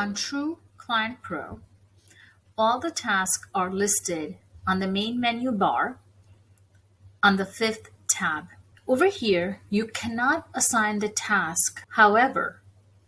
On True Client Pro, all the tasks are listed on the main menu bar on the fifth tab. Over here, you cannot assign the task. However,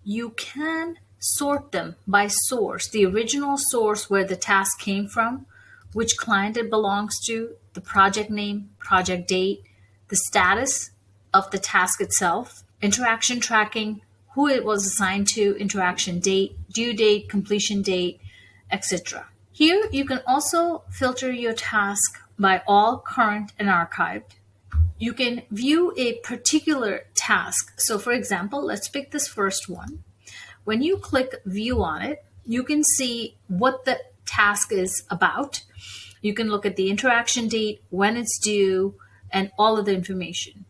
you can sort them by source, the original source where the task came from, which client it belongs to, the project name, project date, the status of the task itself, interaction tracking, who it was assigned to, interaction date, due date, completion date, etc. Here, you can also filter your task by all current and archived. You can view a particular task. So for example, let's pick this first one. When you click view on it, you can see what the task is about. You can look at the interaction date, when it's due, and all of the information.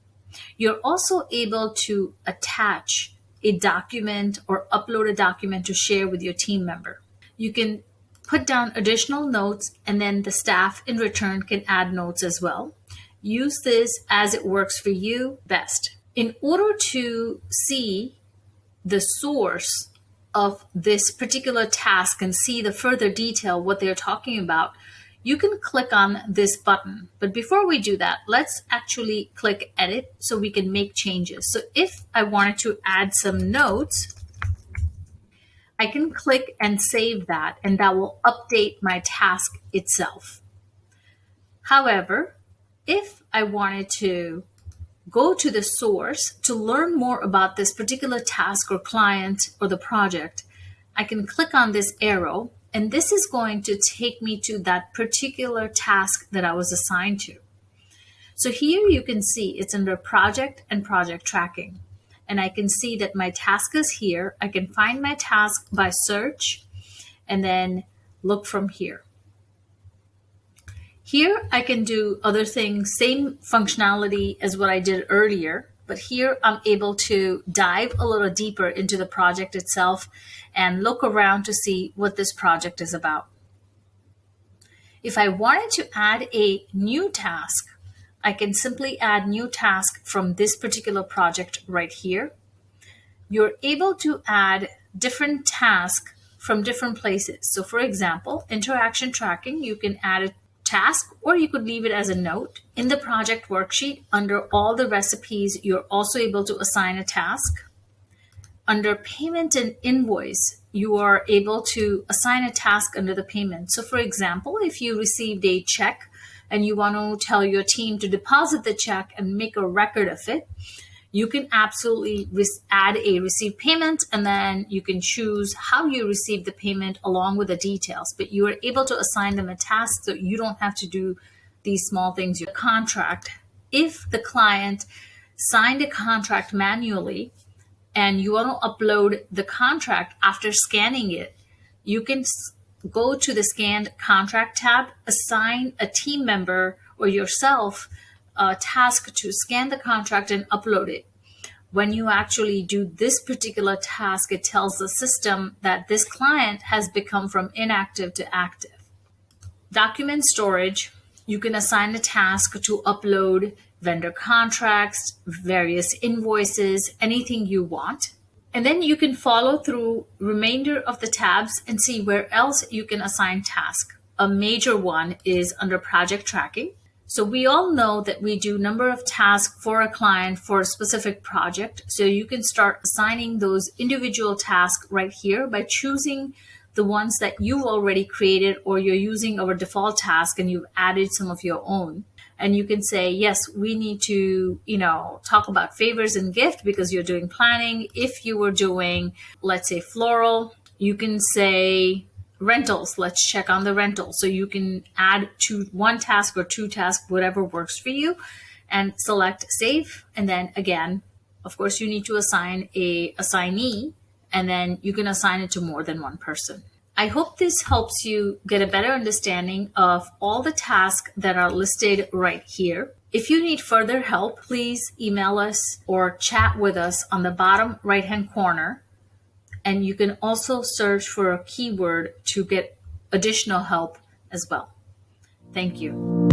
You're also able to attach a document or upload a document to share with your team member. You can put down additional notes, and then the staff in return can add notes as well. Use this as it works for you best. In order to see the source of this particular task and see the further detail, what they're talking about, you can click on this button. But before we do that, let's actually click edit so we can make changes. So if I wanted to add some notes, I can click and save that, and that will update my task itself. However, if I wanted to go to the source to learn more about this particular task or client or the project, I can click on this arrow, and this is going to take me to that particular task that I was assigned to. So here you can see it's under project and project tracking. And I can see that my task is here. I can find my task by search and then look from here. Here I can do other things, same functionality as what I did earlier, but here I'm able to dive a little deeper into the project itself and look around to see what this project is about. If I wanted to add a new task, I can simply add new task from this particular project right here. You're able to add different tasks from different places. So for example, interaction tracking, you can add a task or you could leave it as a note. In the project worksheet, under all the recipes, you're also able to assign a task. Under payment and invoice, you are able to assign a task under the payment. So for example, if you received a check and you want to tell your team to deposit the check and make a record of it, you can absolutely add a received payment, and then you can choose how you receive the payment along with the details. But you are able to assign them a task so you don't have to do these small things. Your contract, if the client signed a contract manually and you want to upload the contract after scanning it, you can go to the scanned contract tab, assign a team member or yourself a task to scan the contract and upload it. When you actually do this particular task, it tells the system that this client has become from inactive to active. Document storage, you can assign a task to upload vendor contracts, various invoices, anything you want. And then you can follow through remainder of the tabs and see where else you can assign tasks. A major one is under project tracking. So we all know that we do number of tasks for a client for a specific project. So you can start assigning those individual tasks right here by choosing the ones that you've already created, or you're using our default task and you've added some of your own. And you can say, yes, we need to, talk about favors and gift because you're doing planning. If you were doing, let's say, floral, you can say rentals. Let's check on the rental. So you can add one task or two tasks, whatever works for you, and select save. And then again, of course, you need to assign a assignee, and then you can assign it to more than one person. I hope this helps you get a better understanding of all the tasks that are listed right here. If you need further help, please email us or chat with us on the bottom right-hand corner. And you can also search for a keyword to get additional help as well. Thank you.